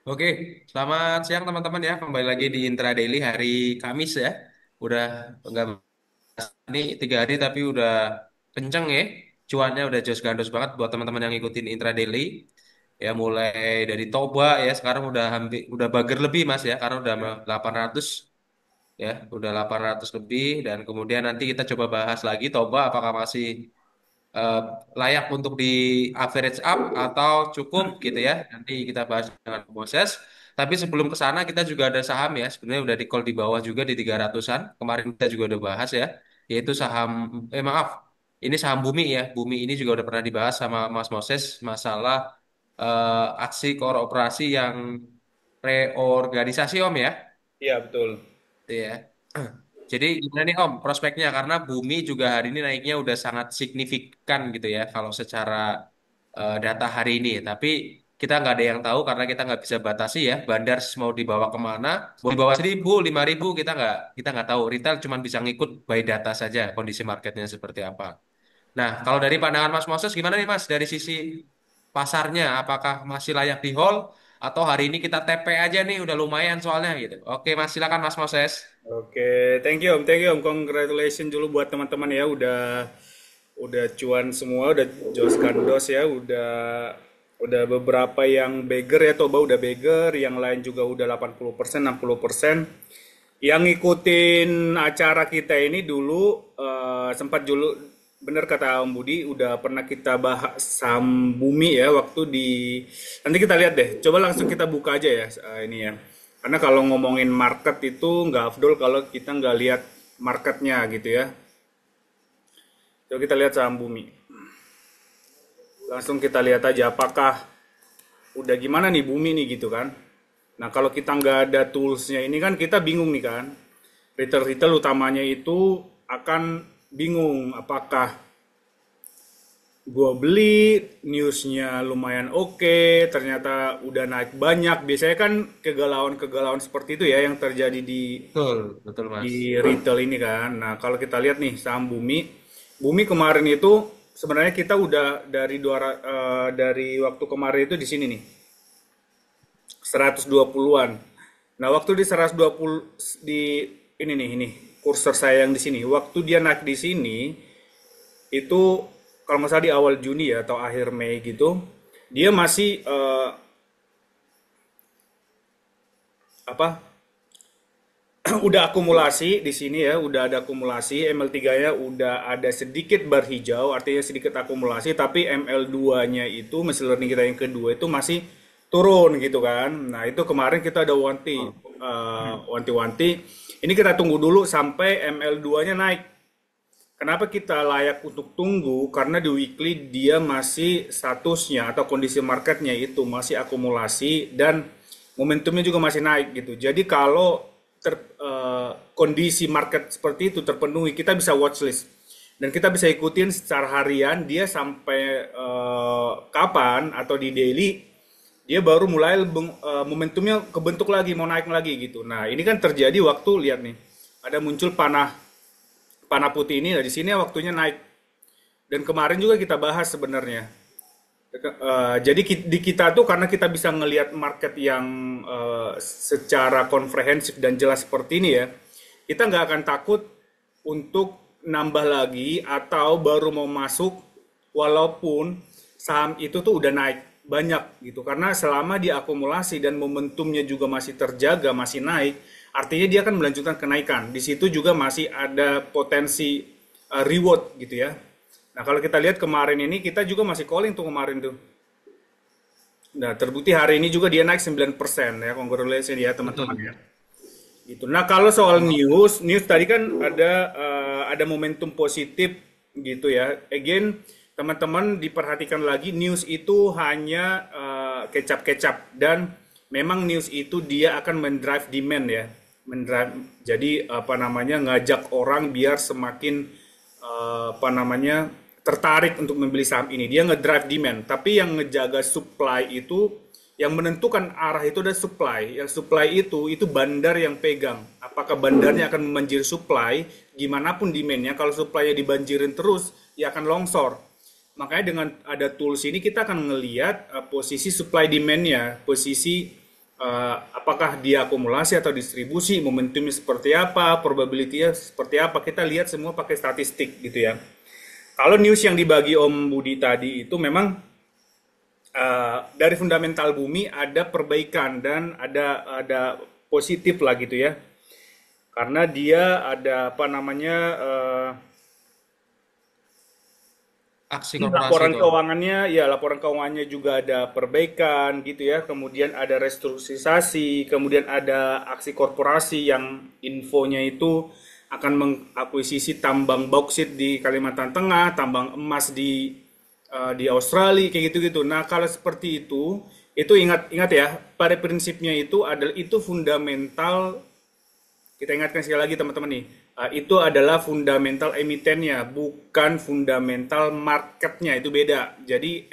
Oke, selamat siang teman-teman ya. Kembali lagi di Intradaily hari Kamis ya. Udah nggak ini 3 hari tapi udah kenceng ya. Cuannya udah jos gandos banget buat teman-teman yang ngikutin Intradaily. Ya mulai dari Toba ya sekarang udah hampir udah bager lebih Mas ya karena udah 800 ya, udah 800 lebih dan kemudian nanti kita coba bahas lagi Toba apakah masih eh, layak untuk di average up atau cukup gitu ya. Nanti kita bahas dengan proses. Tapi sebelum ke sana kita juga ada saham ya. Sebenarnya udah di call di bawah juga di 300-an. Kemarin kita juga udah bahas ya. Yaitu saham maaf. Ini saham Bumi ya. Bumi ini juga udah pernah dibahas sama Mas Moses masalah aksi kooperasi yang reorganisasi Om ya. Iya, betul. Iya. Jadi gimana nih Om prospeknya karena bumi juga hari ini naiknya udah sangat signifikan gitu ya kalau secara data hari ini. Tapi kita nggak ada yang tahu karena kita nggak bisa batasi ya. Bandar mau dibawa kemana? Mau dibawa 1.000, 5.000 kita nggak tahu. Retail cuma bisa ngikut by data saja kondisi marketnya seperti apa. Nah kalau dari pandangan Mas Moses gimana nih Mas dari sisi pasarnya? Apakah masih layak di hold atau hari ini kita TP aja nih udah lumayan soalnya gitu. Oke Mas silakan Mas Moses. Oke, thank you Om. Congratulations dulu buat teman-teman ya, udah cuan semua, udah Jos Gandos ya, udah beberapa yang beggar ya, Toba udah beggar, yang lain juga udah 80%, 60%. Yang ngikutin acara kita ini dulu sempat dulu bener kata Om Budi, udah pernah kita bahas saham bumi ya waktu di, nanti kita lihat deh, coba langsung kita buka aja ya ini ya, karena kalau ngomongin market itu nggak afdol kalau kita nggak lihat marketnya gitu ya. Coba kita lihat saham bumi, langsung kita lihat aja apakah udah gimana nih bumi nih gitu kan. Nah kalau kita nggak ada toolsnya ini kan kita bingung nih kan, retail-retail utamanya itu akan bingung apakah gua beli, newsnya lumayan oke, ternyata udah naik banyak. Biasanya kan kegalauan-kegalauan seperti itu ya yang terjadi Betul, betul Mas. di retail ini kan. Nah, kalau kita lihat nih saham Bumi, Bumi kemarin itu sebenarnya kita udah dari waktu kemarin itu di sini nih, 120-an. Nah, waktu di 120 di ini nih, ini kursor saya yang di sini. Waktu dia naik di sini itu kalau nggak salah di awal Juni ya atau akhir Mei gitu, dia masih apa udah akumulasi di sini ya, udah ada akumulasi, ML3-nya udah ada sedikit bar hijau, artinya sedikit akumulasi, tapi ML2-nya itu, machine learning kita yang kedua itu masih turun gitu kan. Nah, itu kemarin kita ada wanti-wanti. Ini kita tunggu dulu sampai ML2-nya naik. Kenapa kita layak untuk tunggu? Karena di weekly dia masih statusnya atau kondisi marketnya itu masih akumulasi dan momentumnya juga masih naik gitu. Jadi kalau kondisi market seperti itu terpenuhi, kita bisa watchlist dan kita bisa ikutin secara harian dia sampai kapan atau di daily dia baru mulai momentumnya kebentuk lagi mau naik lagi gitu. Nah ini kan terjadi waktu lihat nih ada muncul panah panah putih ini, nah di sini waktunya naik. Dan kemarin juga kita bahas sebenarnya. Jadi di kita tuh karena kita bisa ngelihat market yang secara komprehensif dan jelas seperti ini ya, kita nggak akan takut untuk nambah lagi atau baru mau masuk walaupun saham itu tuh udah naik banyak gitu. Karena selama dia akumulasi dan momentumnya juga masih terjaga, masih naik, artinya dia akan melanjutkan kenaikan. Di situ juga masih ada potensi reward gitu ya. Nah, kalau kita lihat kemarin ini kita juga masih calling tuh kemarin tuh. Nah, terbukti hari ini juga dia naik 9% ya. Congratulations ya teman-teman Betul. ya. Gitu. Nah, kalau soal news tadi kan ada momentum positif gitu ya. Again, teman-teman diperhatikan lagi news itu hanya kecap-kecap dan memang news itu dia akan mendrive demand ya. Mendrive jadi apa namanya ngajak orang biar semakin apa namanya tertarik untuk membeli saham ini. Dia ngedrive demand, tapi yang ngejaga supply itu yang menentukan arah itu adalah supply. Yang supply itu bandar yang pegang. Apakah bandarnya akan membanjiri supply, gimana pun demandnya, kalau supply-nya dibanjirin terus, ya akan longsor. Makanya dengan ada tools ini kita akan ngelihat posisi supply demand-nya, posisi apakah dia akumulasi atau distribusi, momentumnya seperti apa, probability-nya seperti apa, kita lihat semua pakai statistik gitu ya. Kalau news yang dibagi Om Budi tadi itu memang dari fundamental bumi ada perbaikan dan ada positif lah gitu ya. Karena dia ada apa namanya Aksi ini korporasi laporan itu, Om. keuangannya, ya laporan keuangannya juga ada perbaikan gitu ya. Kemudian ada restrukturisasi, kemudian ada aksi korporasi yang infonya itu akan mengakuisisi tambang bauksit di Kalimantan Tengah, tambang emas di Australia kayak gitu-gitu. Nah, kalau seperti itu ingat ya, pada prinsipnya itu adalah itu fundamental. Kita ingatkan sekali lagi teman-teman nih, itu adalah fundamental emitennya, bukan fundamental marketnya, itu beda. Jadi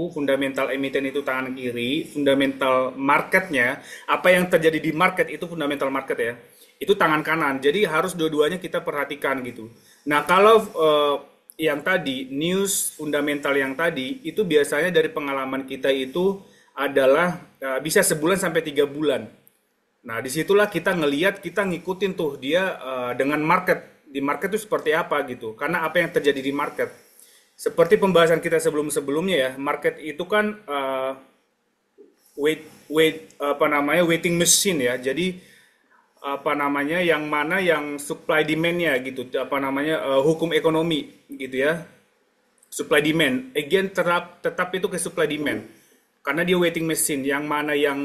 fundamental emiten itu tangan kiri, fundamental marketnya, apa yang terjadi di market itu fundamental market ya, itu tangan kanan. Jadi harus dua-duanya kita perhatikan gitu. Nah kalau yang tadi, news fundamental yang tadi, itu biasanya dari pengalaman kita itu adalah bisa sebulan sampai 3 bulan. Nah, disitulah kita ngeliat, kita ngikutin tuh dia dengan market. Di market itu seperti apa gitu. Karena apa yang terjadi di market. Seperti pembahasan kita sebelum-sebelumnya ya, market itu kan waiting machine ya. Jadi apa namanya yang mana yang supply demand-nya gitu. Apa namanya hukum ekonomi gitu ya. Supply demand. Again tetap itu ke supply demand. Karena dia waiting machine, yang mana yang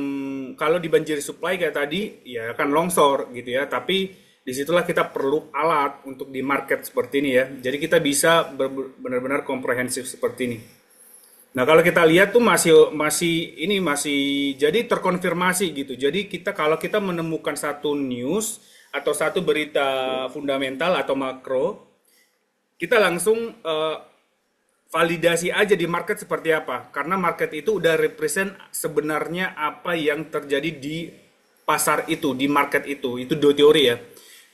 kalau dibanjiri supply kayak tadi, ya akan longsor gitu ya. Tapi disitulah kita perlu alat untuk di market seperti ini ya. Jadi kita bisa benar-benar komprehensif seperti ini. Nah kalau kita lihat tuh masih jadi terkonfirmasi gitu. Jadi kalau kita menemukan satu news atau satu berita fundamental atau makro, kita langsung validasi aja di market seperti apa. Karena market itu udah represent sebenarnya apa yang terjadi di pasar itu, di market itu. Itu dua teori ya.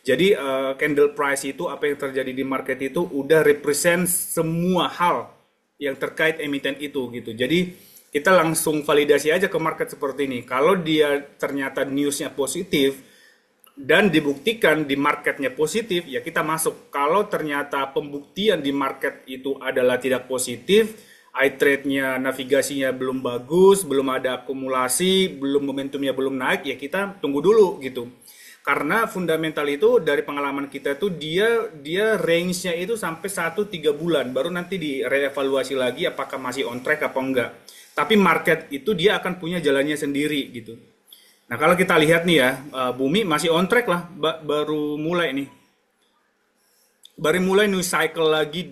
Jadi candle price itu apa yang terjadi di market itu udah represent semua hal yang terkait emiten itu gitu. Jadi kita langsung validasi aja ke market seperti ini. Kalau dia ternyata newsnya positif, dan dibuktikan di marketnya positif, ya kita masuk. Kalau ternyata pembuktian di market itu adalah tidak positif, eye trade-nya, navigasinya belum bagus, belum ada akumulasi, belum momentumnya belum naik, ya kita tunggu dulu gitu. Karena fundamental itu dari pengalaman kita tuh dia range-nya itu sampai 1-3 bulan, baru nanti direvaluasi lagi apakah masih on track apa enggak. Tapi market itu dia akan punya jalannya sendiri gitu. Nah, kalau kita lihat nih ya, bumi masih on track lah, baru mulai nih. Baru mulai new cycle lagi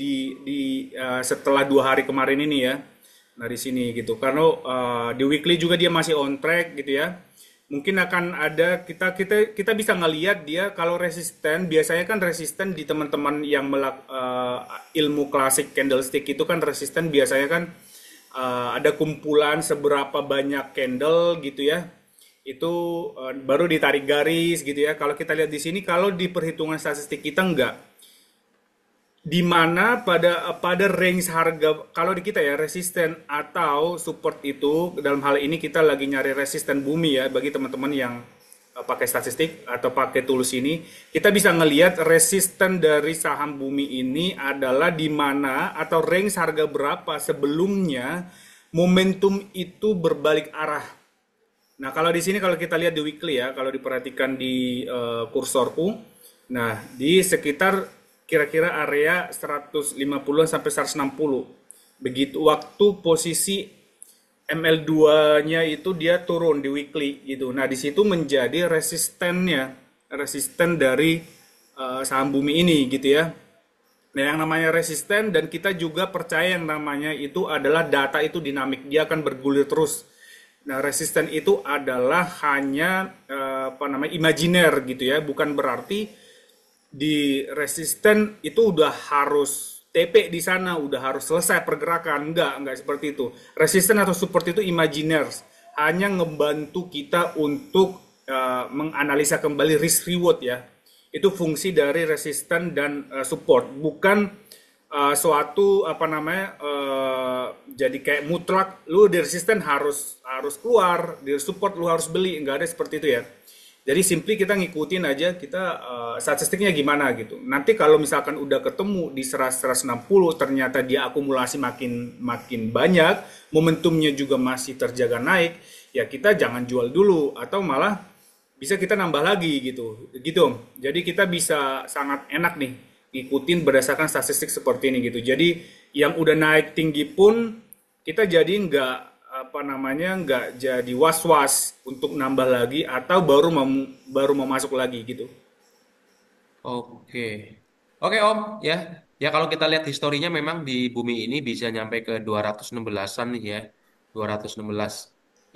setelah 2 hari kemarin ini ya. Nah, di sini gitu. Karena di weekly juga dia masih on track gitu ya. Mungkin akan ada kita bisa ngelihat dia kalau resisten, biasanya kan resisten di teman-teman yang ilmu klasik candlestick itu kan resisten biasanya kan ada kumpulan seberapa banyak candle gitu ya. Itu baru ditarik garis gitu ya. Kalau kita lihat di sini, kalau di perhitungan statistik kita enggak. Di mana pada range harga, kalau di kita ya resisten atau support itu, dalam hal ini kita lagi nyari resisten bumi ya, bagi teman-teman yang pakai statistik atau pakai tools ini, kita bisa ngelihat resisten dari saham bumi ini adalah di mana atau range harga berapa sebelumnya momentum itu berbalik arah. Nah, kalau di sini kalau kita lihat di weekly ya, kalau diperhatikan di kursorku, nah di sekitar kira-kira area 150 sampai 160. Begitu waktu posisi ML2-nya itu dia turun di weekly gitu. Nah, di situ menjadi resisten dari saham bumi ini gitu ya. Nah, yang namanya resisten dan kita juga percaya yang namanya itu adalah data itu dinamik, dia akan bergulir terus. Nah, resisten itu adalah hanya imajiner gitu ya, bukan berarti di resisten itu udah harus TP di sana, udah harus selesai pergerakan, enggak seperti itu. Resisten atau support itu imajiner, hanya ngebantu kita untuk menganalisa kembali risk reward ya. Itu fungsi dari resisten dan support, bukan suatu jadi kayak mutlak lu di resisten harus harus keluar, di support lu harus beli, nggak ada seperti itu ya. Jadi simply kita ngikutin aja kita statistiknya gimana gitu. Nanti kalau misalkan udah ketemu di 100-160 ternyata dia akumulasi makin makin banyak, momentumnya juga masih terjaga naik, ya kita jangan jual dulu atau malah bisa kita nambah lagi gitu. Gitu Om. Jadi kita bisa sangat enak nih ngikutin berdasarkan statistik seperti ini gitu. Jadi yang udah naik tinggi pun kita jadi nggak apa namanya nggak jadi was-was untuk nambah lagi atau baru mau masuk lagi gitu. Oke. Oke Om, ya. Ya kalau kita lihat historinya memang di bumi ini bisa nyampe ke 216-an nih ya. 216.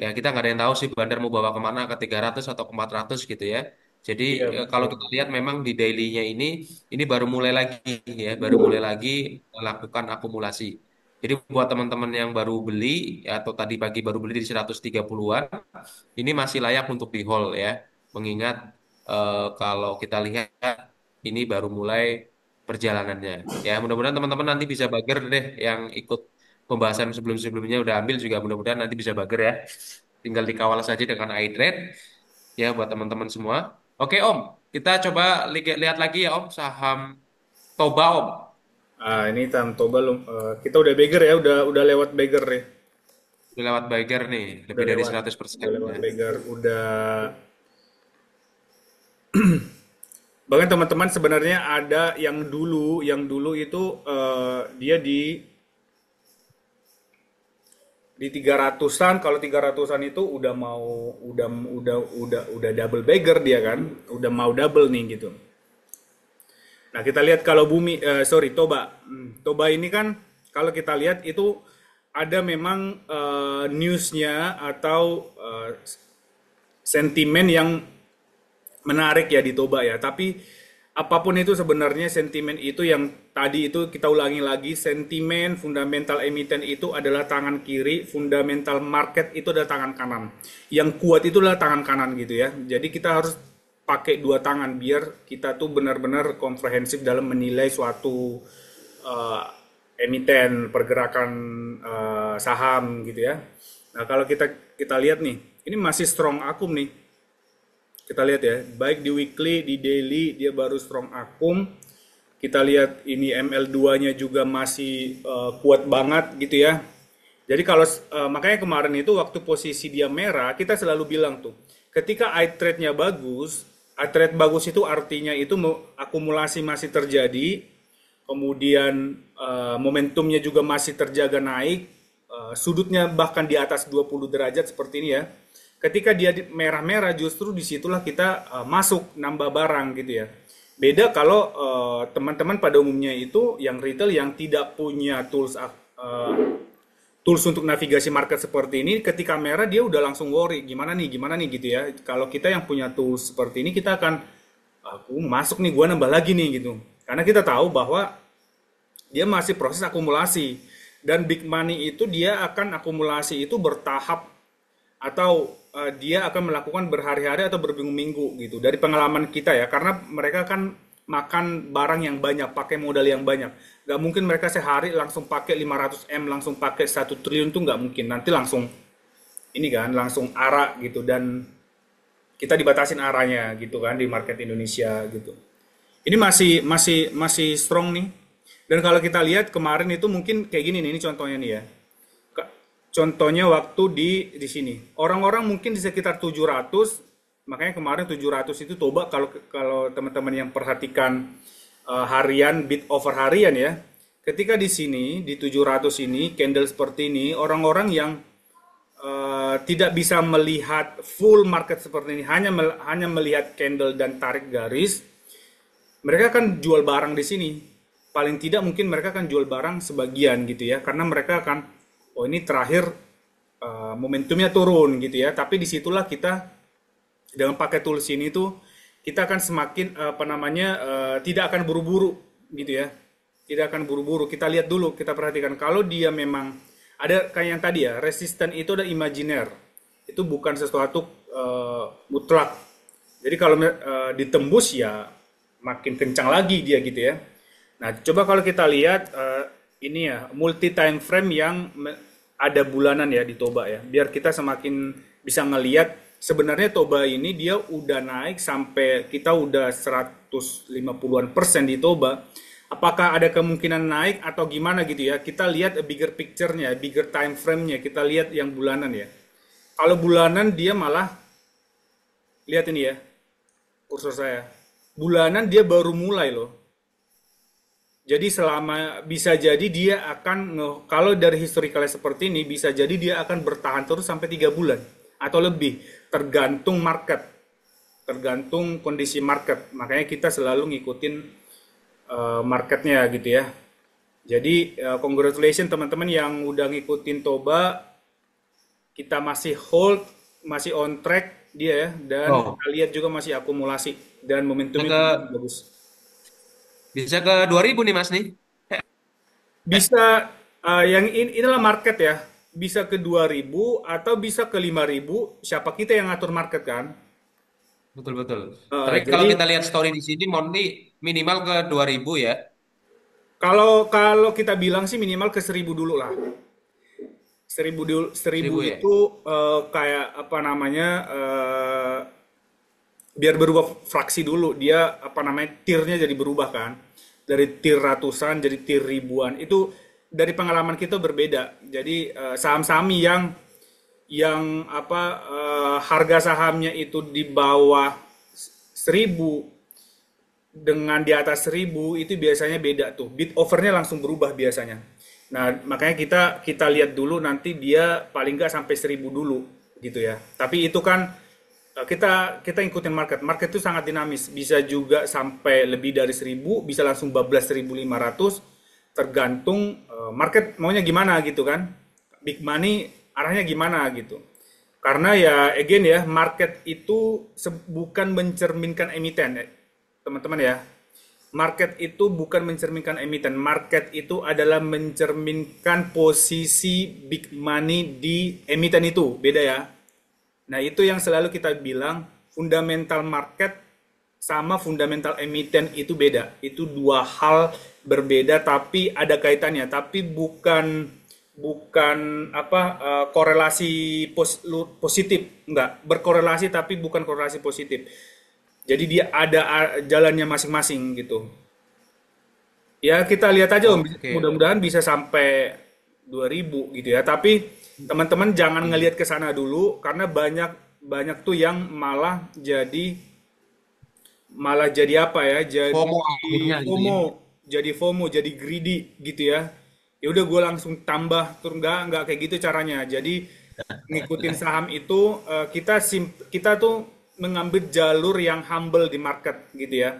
Ya kita nggak ada yang tahu sih bandar mau bawa kemana, ke 300 atau ke 400 gitu ya. Jadi Iya kalau betul. kita lihat memang di dailynya ini baru mulai lagi ya, baru mulai lagi melakukan akumulasi. Jadi buat teman-teman yang baru beli atau tadi pagi baru beli di 130-an, ini masih layak untuk di hold ya. Mengingat kalau kita lihat ini baru mulai perjalanannya. Ya, mudah-mudahan teman-teman nanti bisa bager deh yang ikut pembahasan sebelum-sebelumnya udah ambil juga mudah-mudahan nanti bisa bager ya. Tinggal dikawal saja dengan iTrade ya buat teman-teman semua. Oke, Om. Kita coba lihat lagi ya, Om, saham Toba, Om. Ini Tanto belum. Kita udah beggar ya, udah lewat beggar ya. Udah lewat Bager nih, Udah lebih dari lewat. 100% Udah lewat ya. beggar. Bahkan teman-teman sebenarnya ada yang dulu itu dia di 300-an. Kalau 300-an itu udah double beggar dia kan, udah mau double nih gitu. Nah, kita lihat kalau Toba. Toba ini kan kalau kita lihat itu ada memang newsnya atau sentimen yang menarik ya di Toba ya. Tapi apapun itu sebenarnya sentimen itu yang tadi itu kita ulangi lagi, sentimen fundamental emiten itu adalah tangan kiri, fundamental market itu adalah tangan kanan. Yang kuat itu adalah tangan kanan gitu ya. Jadi kita harus pakai dua tangan biar kita tuh benar-benar komprehensif dalam menilai suatu eh, emiten pergerakan saham gitu ya. Nah, kalau kita kita lihat nih, ini masih strong akum nih. Kita lihat ya, baik di weekly, di daily dia baru strong akum. Kita lihat ini ML2-nya juga masih kuat banget gitu ya. Jadi kalau makanya kemarin itu waktu posisi dia merah, kita selalu bilang tuh, ketika iTrade-nya bagus, iTrade bagus itu artinya itu akumulasi masih terjadi, kemudian momentumnya juga masih terjaga naik, sudutnya bahkan di atas 20 derajat seperti ini ya. Ketika dia merah-merah justru disitulah kita masuk nambah barang gitu ya. Beda kalau teman-teman pada umumnya itu yang retail yang tidak punya tools untuk navigasi market seperti ini, ketika merah dia udah langsung worry gimana nih gitu ya. Kalau kita yang punya tools seperti ini kita akan aku masuk nih gua nambah lagi nih gitu. Karena kita tahu bahwa dia masih proses akumulasi dan big money itu dia akan akumulasi itu bertahap atau dia akan melakukan berhari-hari atau berminggu-minggu gitu dari pengalaman kita ya karena mereka kan makan barang yang banyak pakai modal yang banyak nggak mungkin mereka sehari langsung pakai 500 M langsung pakai 1 triliun tuh nggak mungkin nanti langsung ini kan langsung arah gitu dan kita dibatasin arahnya gitu kan di market Indonesia gitu ini masih strong nih dan kalau kita lihat kemarin itu mungkin kayak gini nih ini contohnya nih ya. Contohnya waktu di sini. Orang-orang mungkin di sekitar 700, makanya kemarin 700 itu coba kalau kalau teman-teman yang perhatikan harian bid over harian ya. Ketika di sini di 700 ini candle seperti ini, orang-orang yang tidak bisa melihat full market seperti ini, hanya melihat candle dan tarik garis, mereka akan jual barang di sini. Paling tidak mungkin mereka akan jual barang sebagian gitu ya, karena mereka akan oh ini terakhir momentumnya turun gitu ya. Tapi disitulah kita dengan pakai tools ini tuh kita akan semakin apa namanya tidak akan buru-buru gitu ya. Tidak akan buru-buru. Kita lihat dulu, kita perhatikan kalau dia memang ada kayak yang tadi ya, resisten itu ada imajiner. Itu bukan sesuatu mutlak. Jadi kalau ditembus ya makin kencang lagi dia gitu ya. Nah, coba kalau kita lihat ini ya multi time frame yang ada bulanan ya di Toba ya. Biar kita semakin bisa ngelihat sebenarnya Toba ini dia udah naik sampai kita udah 150-an% di Toba. Apakah ada kemungkinan naik atau gimana gitu ya? Kita lihat a bigger picture-nya, bigger time frame-nya. Kita lihat yang bulanan ya. Kalau bulanan dia malah lihat ini ya, kursor saya. Bulanan dia baru mulai loh. Jadi selama bisa jadi dia akan kalau dari historicalnya seperti ini bisa jadi dia akan bertahan terus sampai 3 bulan atau lebih tergantung market, tergantung kondisi market. Makanya kita selalu ngikutin marketnya gitu ya. Jadi congratulations teman-teman yang udah ngikutin Toba, kita masih hold, masih on track dia ya, dan Oh, kita lihat juga masih akumulasi dan bisa momentumnya ke juga bagus. bisa ke 2000 nih Mas nih. Bisa inilah market ya. Bisa ke 2000 atau bisa ke 5000. Siapa kita yang ngatur market kan? Betul betul. Tapi kalau Jadi kita lihat story di sini Monthly minimal ke 2000 ya. kalau kalau kita bilang sih minimal ke 1000 dulu lah. 1000 1000 ya. itu kayak apa namanya biar berubah fraksi dulu. Dia apa namanya tiernya jadi berubah kan. Dari tier ratusan jadi tier ribuan. Itu dari pengalaman kita berbeda. Jadi saham-saham yang apa harga sahamnya itu di bawah 1000 dengan di atas 1000 itu biasanya beda tuh. Bid overnya langsung berubah biasanya. Nah, makanya kita lihat dulu nanti dia paling nggak sampai 1000 dulu gitu ya. Tapi itu kan kita kita ikutin market. Market itu sangat dinamis. Bisa juga sampai lebih dari 1000, bisa langsung bablas 1500 tergantung market maunya gimana gitu kan. Big money arahnya gimana gitu. Karena ya again ya, market itu bukan mencerminkan emiten, teman-teman ya. Market itu bukan mencerminkan emiten. Market itu adalah mencerminkan posisi big money di emiten itu. Beda ya. Nah, itu yang selalu kita bilang, fundamental market sama fundamental emiten itu beda. Itu dua hal berbeda tapi ada kaitannya, tapi bukan bukan apa korelasi positif, enggak, berkorelasi tapi bukan korelasi positif. Jadi dia ada jalannya masing-masing gitu. Ya kita lihat aja Om, Oke, oke. mudah-mudahan bisa sampai 2000 gitu ya. Tapi teman-teman jangan ngelihat ke sana dulu karena banyak banyak tuh yang malah jadi apa ya? FOMO Jadi akhirnya gitu ya. FOMO, jadi greedy gitu ya. Ya udah gue langsung tambah terus nggak kayak gitu caranya. Jadi ngikutin saham itu kita tuh mengambil jalur yang humble di market gitu ya.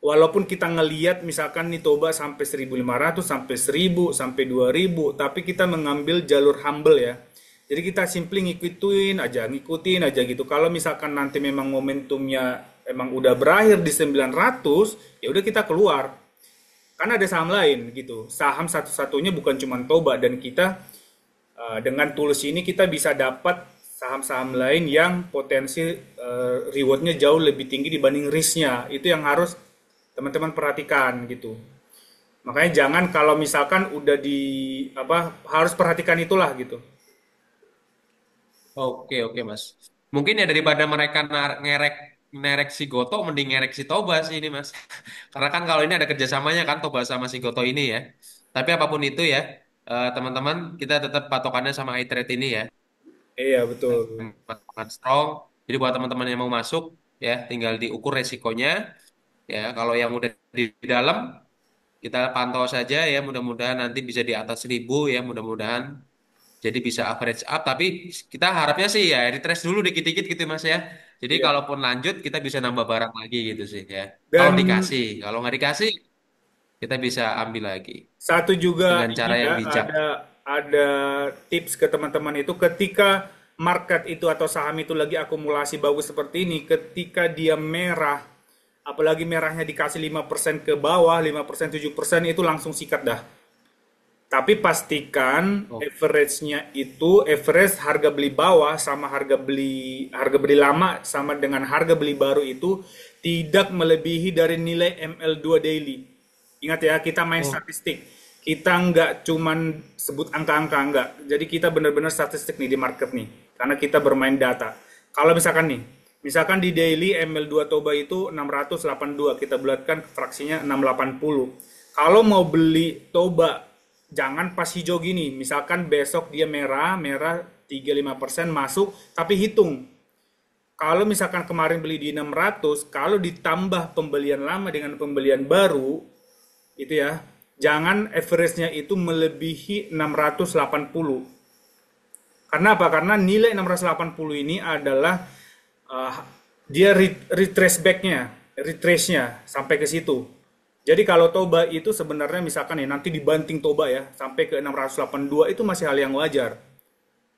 Walaupun kita ngeliat misalkan nih Toba sampai 1500 sampai 1000 sampai 2000 tapi kita mengambil jalur humble ya. Jadi kita simply ngikutin aja gitu. Kalau misalkan nanti memang momentumnya emang udah berakhir di 900, ya udah kita keluar. Karena ada saham lain gitu. Saham satu-satunya bukan cuma Toba dan kita dengan tools ini kita bisa dapat saham-saham lain yang potensi rewardnya jauh lebih tinggi dibanding risknya. Itu yang harus teman-teman perhatikan gitu. Makanya jangan kalau misalkan udah di apa harus perhatikan itulah gitu. Oke, oke, Mas. Mungkin ya daripada mereka ngerek ngerek si Goto, mending ngerek si Toba sih ini, Mas. Karena kan kalau ini ada kerjasamanya kan Toba sama si Goto ini ya. Tapi apapun itu ya, teman-teman, kita tetap patokannya sama iTrade ini ya. Iya betul. Sangat strong. Jadi buat teman-teman yang mau masuk, ya tinggal diukur resikonya. Ya, kalau yang udah di dalam, kita pantau saja ya. Mudah-mudahan nanti bisa di atas 1000 ya, mudah-mudahan. Jadi bisa average up, tapi kita harapnya sih ya retrace dulu dikit-dikit gitu Mas ya. Jadi Iya. kalaupun lanjut kita bisa nambah barang lagi gitu sih ya. Kalau Dan dikasih, kalau nggak dikasih kita bisa ambil lagi satu juga dengan cara ini yang ya, bijak. ada tips ke teman-teman itu ketika market itu atau saham itu lagi akumulasi bagus seperti ini, ketika dia merah, apalagi merahnya dikasih 5% ke bawah, 5% 7% itu langsung sikat dah. Tapi pastikan Oh, average-nya itu average harga beli bawah sama harga beli lama sama dengan harga beli baru itu tidak melebihi dari nilai ML2 daily. Ingat ya, kita main oh, statistik. Kita nggak cuman sebut angka-angka, nggak. Jadi kita benar-benar statistik nih di market nih, karena kita bermain data. Kalau misalkan nih, misalkan di daily ML2 Toba itu 682, kita bulatkan fraksinya 680. Kalau mau beli Toba, jangan pas hijau gini. Misalkan besok dia merah, merah 35% masuk, tapi hitung. Kalau misalkan kemarin beli di 600, kalau ditambah pembelian lama dengan pembelian baru, itu ya, jangan average-nya itu melebihi 680. Karena apa? Karena nilai 680 ini adalah uh, dia retrace back-nya, retrace-nya sampai ke situ. Jadi kalau Toba itu sebenarnya misalkan ya nanti dibanting Toba ya sampai ke 682 itu masih hal yang wajar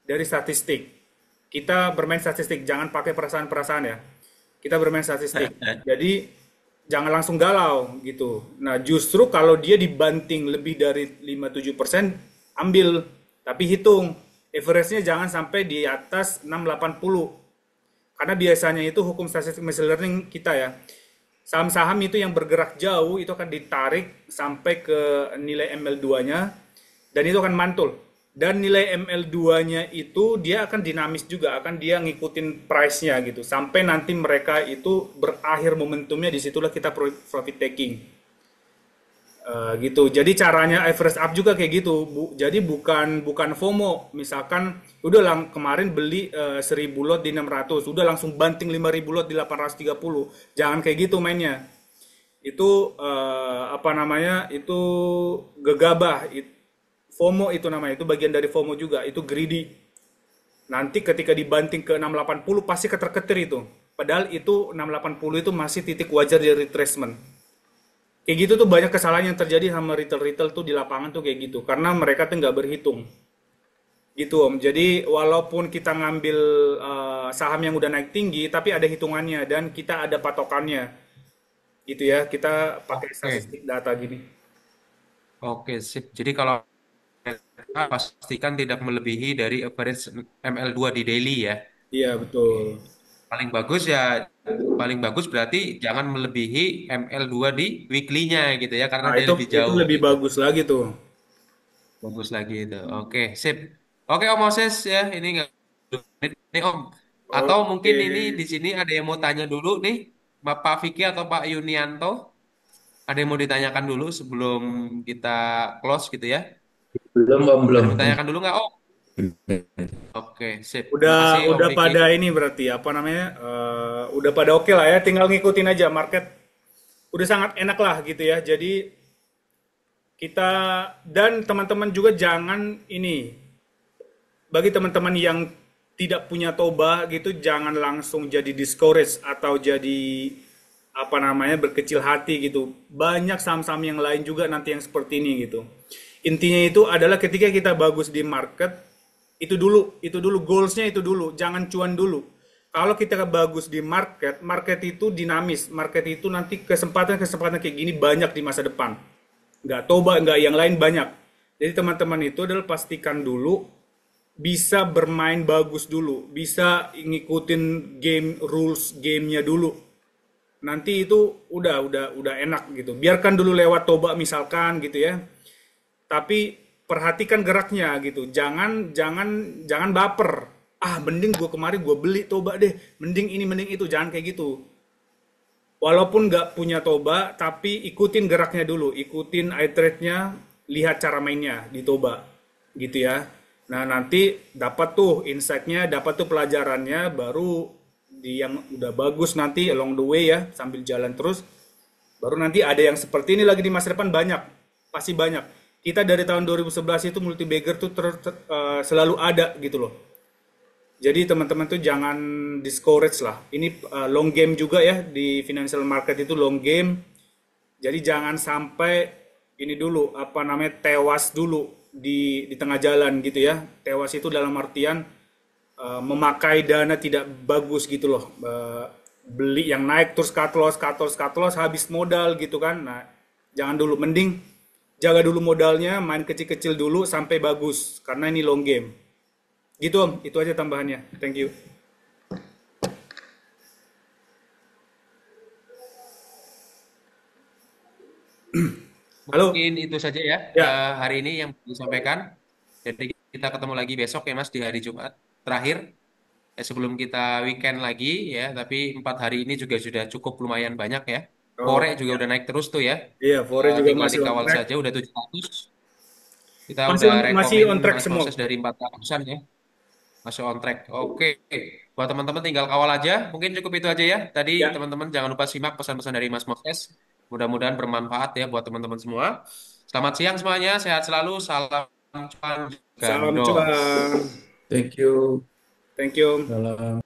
dari statistik. Kita bermain statistik, jangan pakai perasaan-perasaan ya. Kita bermain statistik. Jadi jangan langsung galau gitu. Nah, justru kalau dia dibanting lebih dari 57%, ambil. Tapi hitung, average-nya jangan sampai di atas 680. Karena biasanya itu hukum statistik machine learning kita ya. Saham-saham itu yang bergerak jauh itu akan ditarik sampai ke nilai ML2-nya dan itu akan mantul. Dan nilai ML2-nya itu dia akan dinamis juga, akan dia ngikutin price-nya gitu. Sampai nanti mereka itu berakhir momentumnya, disitulah kita profit taking. Gitu. Jadi caranya average up juga kayak gitu. Jadi bukan bukan FOMO. Misalkan udah kemarin beli 1000 lot di 600, udah langsung banting 5000 lot di 830. Jangan kayak gitu mainnya. Itu apa namanya? Itu gegabah. FOMO itu namanya. Itu bagian dari FOMO juga. Itu greedy. Nanti ketika dibanting ke 680 pasti keter-keter itu. Padahal itu 680 itu masih titik wajar dari retracement. Kayak gitu tuh banyak kesalahan yang terjadi sama retail-retail tuh di lapangan tuh kayak gitu. Karena mereka tuh nggak berhitung. Gitu Om. Jadi walaupun kita ngambil saham yang udah naik tinggi, tapi ada hitungannya dan kita ada patokannya. Gitu ya, kita pakai Oke, statistik data gini. oke, sip. Jadi kalau pastikan tidak melebihi dari average ML2 di daily ya. Iya Oke. betul. Paling bagus ya, paling bagus berarti jangan melebihi ML2 di weekly-nya gitu ya, karena Nah dia itu lebih itu jauh lebih gitu. bagus lagi tuh. Bagus lagi itu. Oke, sip. Oke Om Moses ya, ini nggak ini Om. Atau Oke. mungkin ini di sini ada yang mau tanya dulu nih, Bapak Vicky atau Pak Yunianto, ada yang mau ditanyakan dulu sebelum kita close gitu ya? Belum, Om, Ada belum. yang mau ditanyakan dulu nggak Om? Oke, sip. Makasih Om Udah Vicky. pada ini berarti apa namanya? Udah pada oke lah ya. Tinggal ngikutin aja market. Udah sangat enak lah gitu ya. Jadi kita dan teman-teman juga jangan ini bagi teman-teman yang tidak punya toba gitu jangan langsung jadi discourage atau jadi apa namanya berkecil hati gitu. Banyak saham-saham yang lain juga nanti yang seperti ini gitu. Intinya itu adalah ketika kita bagus di market itu dulu goalsnya itu dulu, jangan cuan dulu. Kalau kita bagus di market, market itu dinamis, market itu nanti kesempatan-kesempatan kayak gini banyak di masa depan. Nggak toba, nggak yang lain banyak. Jadi teman-teman itu adalah pastikan dulu bisa bermain bagus dulu, bisa ngikutin game rules gamenya dulu. Nanti itu udah enak gitu. Biarkan dulu lewat toba misalkan gitu ya. Tapi perhatikan geraknya gitu. Jangan baper. Ah, mending gue kemarin gue beli toba deh. Mending ini mending itu. Jangan kayak gitu. Walaupun nggak punya toba, tapi ikutin geraknya dulu, ikutin eye trade-nya, lihat cara mainnya di toba, gitu ya. Nah nanti dapat tuh insight-nya, dapat tuh pelajarannya, baru di yang udah bagus nanti along the way ya, sambil jalan terus, baru nanti ada yang seperti ini lagi di masa depan banyak, pasti banyak. Kita dari tahun 2011 itu multi bagger tuh selalu ada gitu loh. Jadi teman-teman tuh jangan discourage lah. Ini long game juga ya di financial market itu long game. Jadi jangan sampai ini dulu apa namanya tewas dulu di tengah jalan gitu ya. Tewas itu dalam artian memakai dana tidak bagus gitu loh. Beli yang naik terus cut loss habis modal gitu kan. Nah, jangan dulu mending jaga dulu modalnya, main kecil-kecil dulu sampai bagus karena ini long game. Gitu Om, itu aja tambahannya. Thank you. Halo? Mungkin itu saja ya Ya, hari ini yang disampaikan. Jadi kita ketemu lagi besok ya Mas di hari Jumat terakhir. Sebelum kita weekend lagi ya, tapi 4 hari ini juga sudah cukup lumayan banyak ya. oh Fore juga ya. udah naik terus tuh ya. Iya, Fore juga Tinggal masih on dikawal track. saja udah 700. Kita Masih udah masih rekomen on track semua. proses dari 400-an ya. Masuk on track. Oke. Buat teman-teman tinggal kawal aja. Mungkin cukup itu aja ya. Tadi Ya, teman-teman jangan lupa simak pesan-pesan dari Mas Moses. Mudah-mudahan bermanfaat ya buat teman-teman semua. Selamat siang semuanya. Sehat selalu. Salam cuan salam gandos. cuan. Thank you. Thank you. Salam.